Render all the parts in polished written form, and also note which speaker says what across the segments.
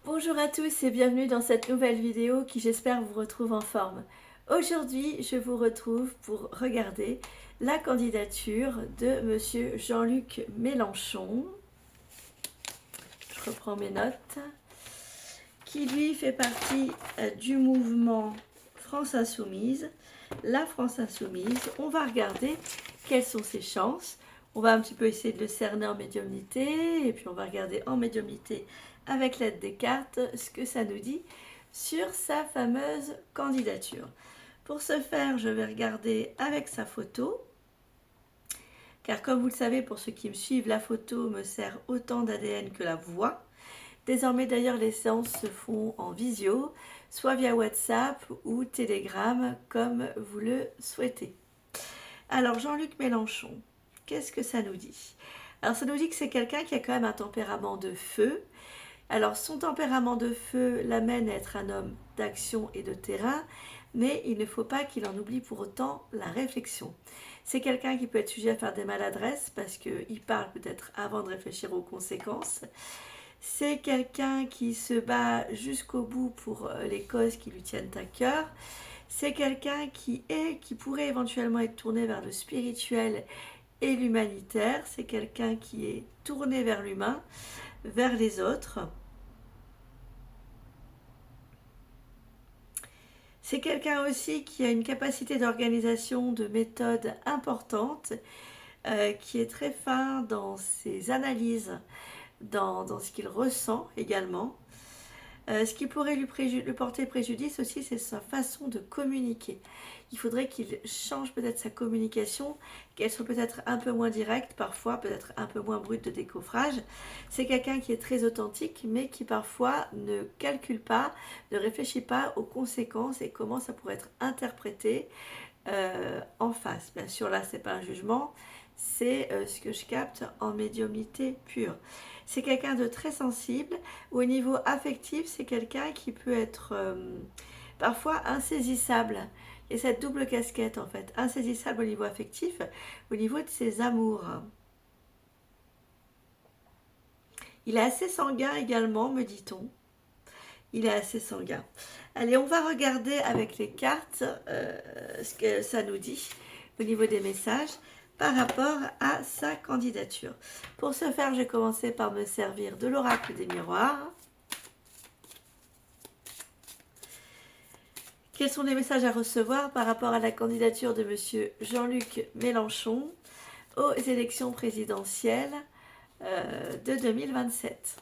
Speaker 1: Bonjour à tous et bienvenue dans cette nouvelle vidéo qui j'espère vous retrouve en forme. Aujourd'hui, je vous retrouve pour regarder la candidature de Monsieur Jean-Luc Mélenchon. Je reprends mes notes. Qui lui fait partie du mouvement France Insoumise. La France Insoumise, on va regarder quelles sont ses chances. On va un petit peu essayer de le cerner en médiumnité et puis on va regarder en médiumnité avec l'aide des cartes ce que ça nous dit sur sa fameuse candidature. Pour ce faire, je vais regarder avec sa photo, car comme vous le savez, pour ceux qui me suivent, la photo me sert autant d'ADN que la voix. Désormais d'ailleurs, les séances se font en visio, soit via WhatsApp ou Telegram, comme vous le souhaitez. Alors Jean-Luc Mélenchon, qu'est-ce que ça nous dit? Alors ça nous dit que c'est quelqu'un qui a quand même un tempérament de feu. Alors son tempérament de feu l'amène à être un homme d'action et de terrain, mais il ne faut pas qu'il en oublie pour autant la réflexion. C'est quelqu'un qui peut être sujet à faire des maladresses parce qu'il parle peut-être avant de réfléchir aux conséquences. C'est quelqu'un qui se bat jusqu'au bout pour les causes qui lui tiennent à cœur. C'est quelqu'un qui pourrait éventuellement être tourné vers le spirituel et l'humanitaire. C'est quelqu'un qui est tourné vers l'humain, vers les autres. C'est quelqu'un aussi qui a une capacité d'organisation, de méthode importante, qui est très fin dans ses analyses, dans ce qu'il ressent également. Ce qui pourrait lui porter préjudice aussi, c'est sa façon de communiquer. Il faudrait qu'il change peut-être sa communication, qu'elle soit peut-être un peu moins directe, parfois peut-être un peu moins brute de décoffrage. C'est quelqu'un qui est très authentique, mais qui parfois ne calcule pas, ne réfléchit pas aux conséquences et comment ça pourrait être interprété en face. Bien sûr, là, c'est pas un jugement, c'est ce que je capte en médiumnité pure. C'est quelqu'un de très sensible. Au niveau affectif, c'est quelqu'un qui peut être parfois insaisissable. Il y a cette double casquette en fait, insaisissable au niveau affectif, au niveau de ses amours. Il est assez sanguin également, me dit-on. Il est assez sanguin. Allez, on va regarder avec les cartes ce que ça nous dit au niveau des messages par rapport à sa candidature. Pour ce faire, je vais commencer par me servir de l'oracle des miroirs. Quels sont les messages à recevoir par rapport à la candidature de M. Jean-Luc Mélenchon aux élections présidentielles de 2027?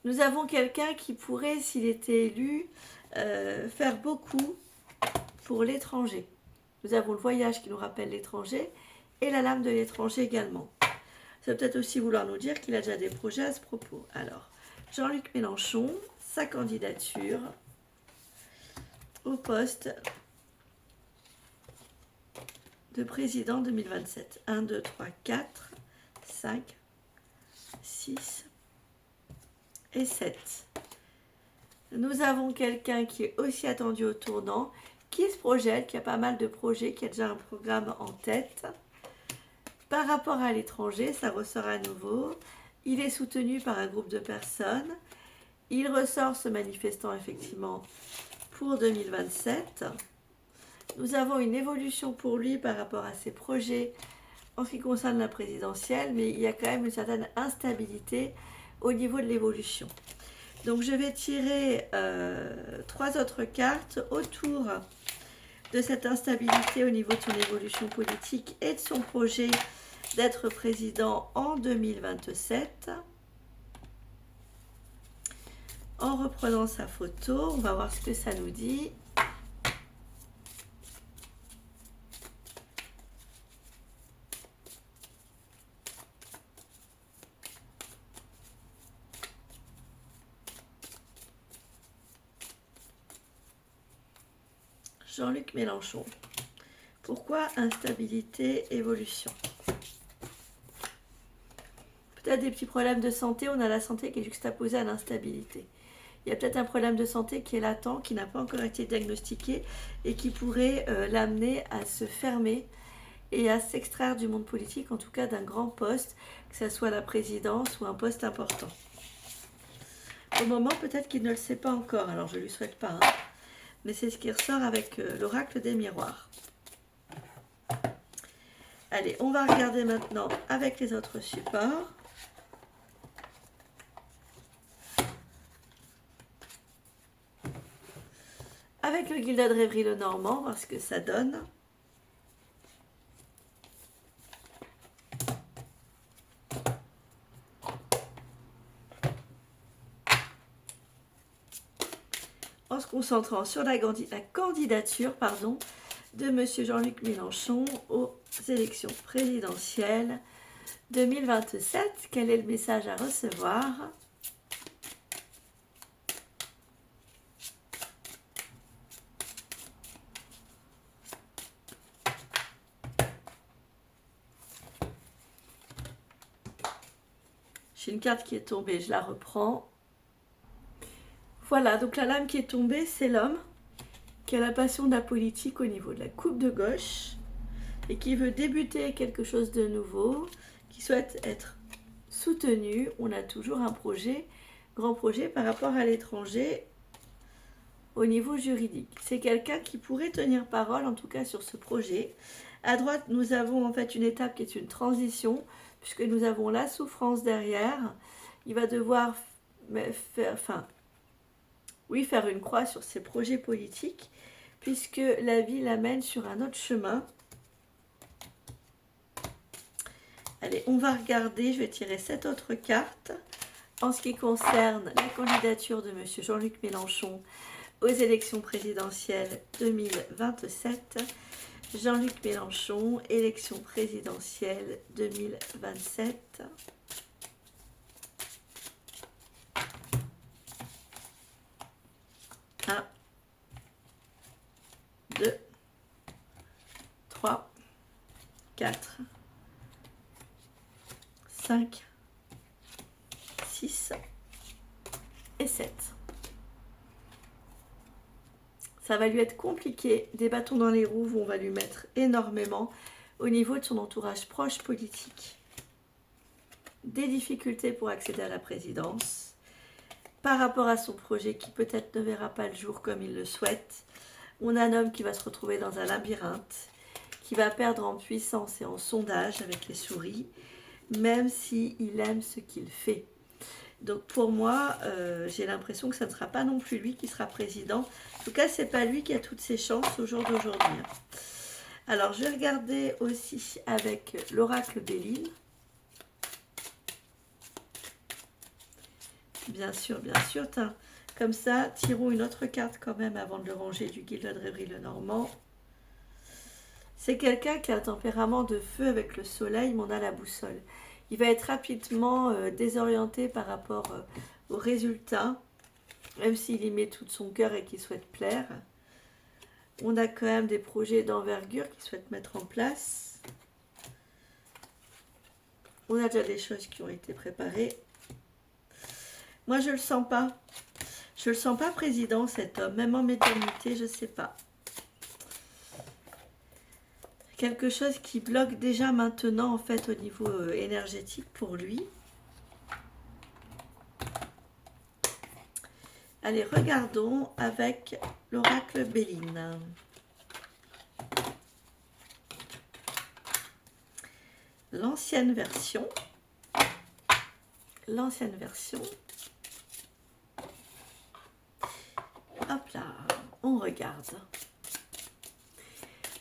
Speaker 1: Nous avons quelqu'un qui pourrait, s'il était élu, faire beaucoup pour l'étranger. Nous avons le voyage qui nous rappelle l'étranger et la lame de l'étranger également. Ça peut peut-être aussi vouloir nous dire qu'il a déjà des projets à ce propos. Alors, Jean-Luc Mélenchon, sa candidature au poste de président 2027. 1, 2, 3, 4, 5, 6 et 7. Nous avons quelqu'un qui est aussi attendu au tournant, qui se projette, qui a pas mal de projets, qui a déjà un programme en tête. Par rapport à l'étranger, ça ressort à nouveau. Il est soutenu par un groupe de personnes. Il ressort se manifestant effectivement pour 2027. Nous avons une évolution pour lui par rapport à ses projets en ce qui concerne la présidentielle, mais il y a quand même une certaine instabilité au niveau de l'évolution. Donc je vais tirer 3 autres cartes autour de cette instabilité au niveau de son évolution politique et de son projet d'être président en 2027. En reprenant sa photo, on va voir ce que ça nous dit. Jean-Luc Mélenchon. Pourquoi instabilité, évolution? Peut-être des petits problèmes de santé, on a la santé qui est juxtaposée à l'instabilité. Il y a peut-être un problème de santé qui est latent, qui n'a pas encore été diagnostiqué et qui pourrait l'amener à se fermer et à s'extraire du monde politique, en tout cas d'un grand poste, que ce soit la présidence ou un poste important. Au moment, peut-être qu'il ne le sait pas encore, alors je ne lui souhaite pas, hein. Mais c'est ce qui ressort avec l'oracle des miroirs. Allez, on va regarder maintenant avec les autres supports. Avec le Gilded Rêverie le Normand, voir ce que ça donne. En se concentrant sur la candidature de M. Jean-Luc Mélenchon aux élections présidentielles 2027. Quel est le message à recevoir ? J'ai une carte qui est tombée, je la reprends. Voilà, donc la lame qui est tombée, c'est l'homme qui a la passion de la politique au niveau de la coupe de gauche et qui veut débuter quelque chose de nouveau, qui souhaite être soutenu. On a toujours un projet, grand projet par rapport à l'étranger au niveau juridique. C'est quelqu'un qui pourrait tenir parole, en tout cas sur ce projet. À droite, nous avons en fait une étape qui est une transition, puisque nous avons la souffrance derrière. Il va devoir faire une croix sur ses projets politiques, puisque la vie l'amène sur un autre chemin. Allez, on va regarder, je vais tirer cette autre carte. En ce qui concerne la candidature de M. Jean-Luc Mélenchon aux élections présidentielles 2027. Jean-Luc Mélenchon, élections présidentielles 2027. Un, 2, 3, 4, 5, 6 et 7. Ça va lui être compliqué, des bâtons dans les roues on va lui mettre énormément au niveau de son entourage proche politique. Des difficultés pour accéder à la présidence, par rapport à son projet qui peut-être ne verra pas le jour comme il le souhaite. On a un homme qui va se retrouver dans un labyrinthe, qui va perdre en puissance et en sondage avec les souris, même s'il aime ce qu'il fait. Donc pour moi, j'ai l'impression que ça ne sera pas non plus lui qui sera président. En tout cas, ce n'est pas lui qui a toutes ses chances au jour d'aujourd'hui. Alors, je vais regarder aussi avec l'oracle Béline. Bien sûr, bien sûr. Comme ça, tirons une autre carte quand même avant de le ranger du Gilded Rêverie le Normand. C'est quelqu'un qui a un tempérament de feu avec le soleil, mais on a la boussole. Il va être rapidement désorienté par rapport aux résultats, même s'il y met tout son cœur et qu'il souhaite plaire. On a quand même des projets d'envergure qu'il souhaite mettre en place. On a déjà des choses qui ont été préparées. Moi, je ne le sens pas. Je ne le sens pas président, cet homme. Même en médiumnité, je ne sais pas. Quelque chose qui bloque déjà maintenant, en fait, au niveau énergétique pour lui. Allez, regardons avec l'oracle Béline. L'ancienne version. L'ancienne version. Hop là, on regarde.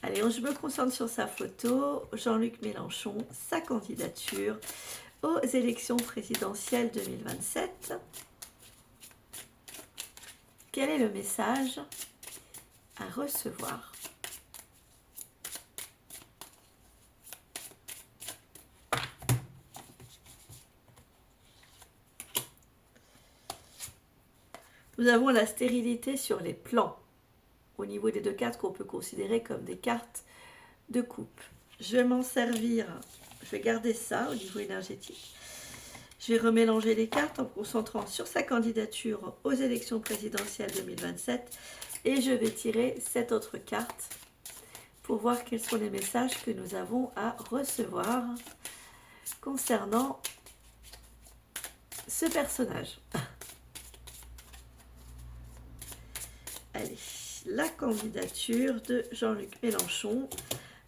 Speaker 1: Allez, je me concentre sur sa photo. Jean-Luc Mélenchon, sa candidature aux élections présidentielles 2027. Quel est le message à recevoir ? Nous avons la stérilité sur les plans, au niveau des deux cartes qu'on peut considérer comme des cartes de coupe. Je vais m'en servir, je vais garder ça au niveau énergétique. Je vais remélanger les cartes en me concentrant sur sa candidature aux élections présidentielles 2027 et je vais tirer cette autre carte pour voir quels sont les messages que nous avons à recevoir concernant ce personnage. Allez, la candidature de Jean-Luc Mélenchon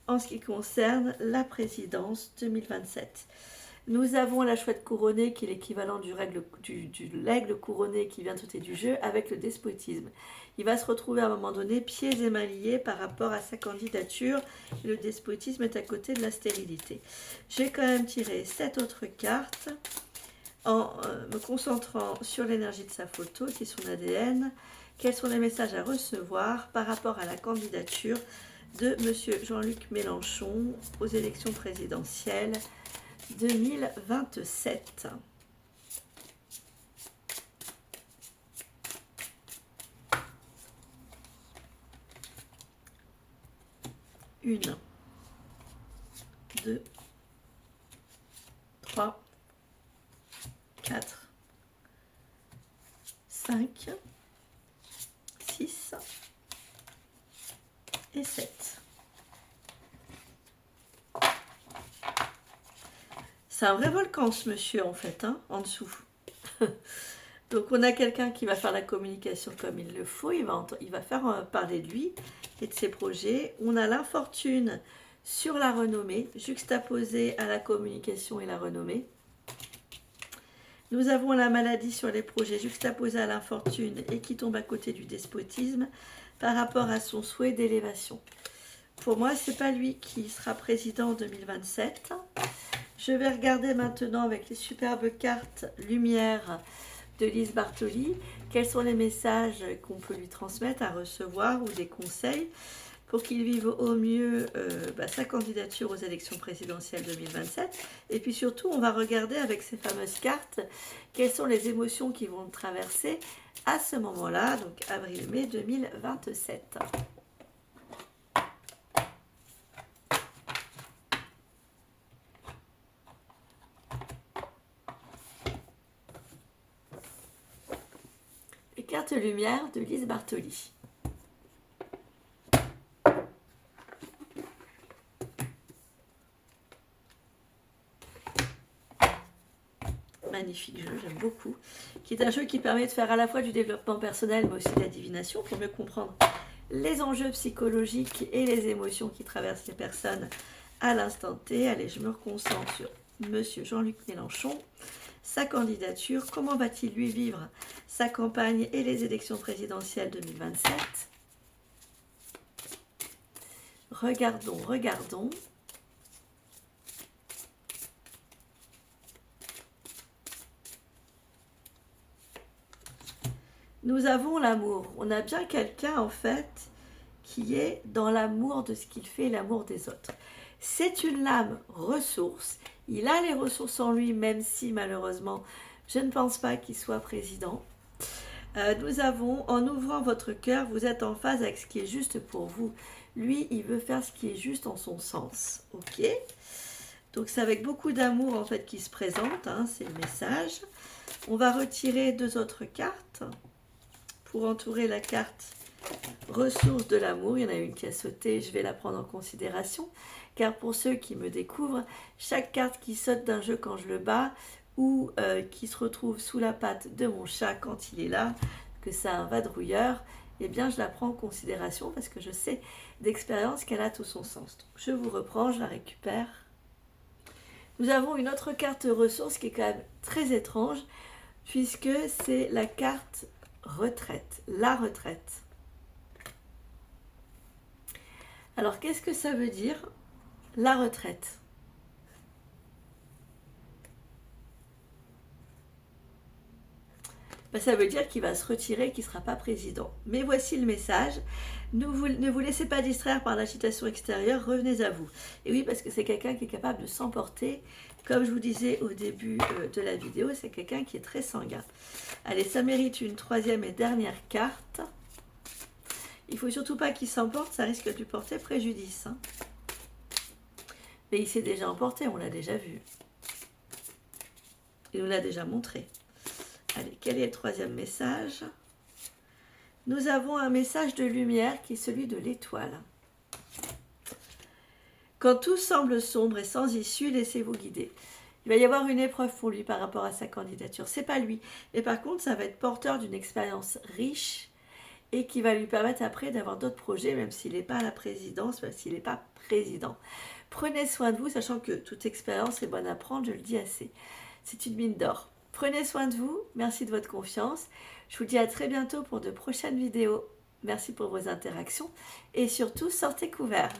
Speaker 1: en ce qui concerne la présidence 2027. Nous avons la chouette couronnée qui est l'équivalent du l'aigle couronné qui vient sauter du jeu avec le despotisme. Il va se retrouver à un moment donné pieds et mains liés par rapport à sa candidature. Le despotisme est à côté de la stérilité. J'ai quand même tiré 7 autres cartes en me concentrant sur l'énergie de sa photo qui est son ADN. Quels sont les messages à recevoir par rapport à la candidature de M. Jean-Luc Mélenchon aux élections présidentielles 2027. Une, 2, 3, 4, 5, 6 et 7. C'est un vrai volcan ce monsieur en fait, hein, en dessous. Donc on a quelqu'un qui va faire la communication comme il le faut, il va faire parler de lui et de ses projets. On a l'infortune sur la renommée, juxtaposée à la communication et la renommée. Nous avons la maladie sur les projets, juxtaposée à l'infortune et qui tombe à côté du despotisme par rapport à son souhait d'élévation. Pour moi, ce n'est pas lui qui sera président en 2027. Je vais regarder maintenant avec les superbes cartes Lumière de Lise Bartoli, quels sont les messages qu'on peut lui transmettre, à recevoir ou des conseils pour qu'il vive au mieux sa candidature aux élections présidentielles 2027. Et puis surtout, on va regarder avec ces fameuses cartes quelles sont les émotions qui vont le traverser à ce moment-là, donc avril-mai 2027. Carte Lumière de Lise Bartoli. Magnifique jeu, j'aime beaucoup. Qui est un jeu qui permet de faire à la fois du développement personnel, mais aussi de la divination, pour mieux comprendre les enjeux psychologiques et les émotions qui traversent les personnes à l'instant T. Allez, je me reconcentre sur Monsieur Jean-Luc Mélenchon. Sa candidature, comment va-t-il lui vivre sa campagne et les élections présidentielles 2027? Regardons, regardons. Nous avons l'amour. On a bien quelqu'un en fait qui est dans l'amour de ce qu'il fait, l'amour des autres. C'est une lame ressource. Il a les ressources en lui, même si malheureusement, je ne pense pas qu'il soit président. Nous avons, en ouvrant votre cœur, vous êtes en phase avec ce qui est juste pour vous. Lui, il veut faire ce qui est juste en son sens. Ok? Donc c'est avec beaucoup d'amour en fait qu'il se présente, hein, c'est le message. On va retirer 2 autres cartes pour entourer la carte ressources de l'amour. Il y en a une qui a sauté, je vais la prendre en considération. Car pour ceux qui me découvrent, chaque carte qui saute d'un jeu quand je le bats ou qui se retrouve sous la patte de mon chat quand il est là, que c'est un vadrouilleur, eh bien je la prends en considération parce que je sais d'expérience qu'elle a tout son sens. Donc, je vous reprends, je la récupère. Nous avons une autre carte ressource qui est quand même très étrange puisque c'est la carte retraite, la retraite. Alors qu'est-ce que ça veut dire? La retraite. Ça veut dire qu'il va se retirer, qu'il ne sera pas président. Mais voici le message. Ne vous laissez pas distraire par l'agitation extérieure, revenez à vous. Et oui, parce que c'est quelqu'un qui est capable de s'emporter. Comme je vous disais au début de la vidéo, c'est quelqu'un qui est très sanguin. Allez, ça mérite une 3e et dernière carte. Il ne faut surtout pas qu'il s'emporte, ça risque de lui porter préjudice. Hein. Mais il s'est déjà emporté, on l'a déjà vu. Il nous l'a déjà montré. Allez, quel est le 3e message? Nous avons un message de lumière qui est celui de l'étoile. Quand tout semble sombre et sans issue, laissez-vous guider. Il va y avoir une épreuve pour lui par rapport à sa candidature. C'est pas lui. Mais par contre, ça va être porteur d'une expérience riche et qui va lui permettre après d'avoir d'autres projets, même s'il n'est pas à la présidence, même s'il n'est pas président. Prenez soin de vous, sachant que toute expérience est bonne à prendre, je le dis assez. C'est une mine d'or. Prenez soin de vous, merci de votre confiance. Je vous dis à très bientôt pour de prochaines vidéos. Merci pour vos interactions et surtout, sortez couverts.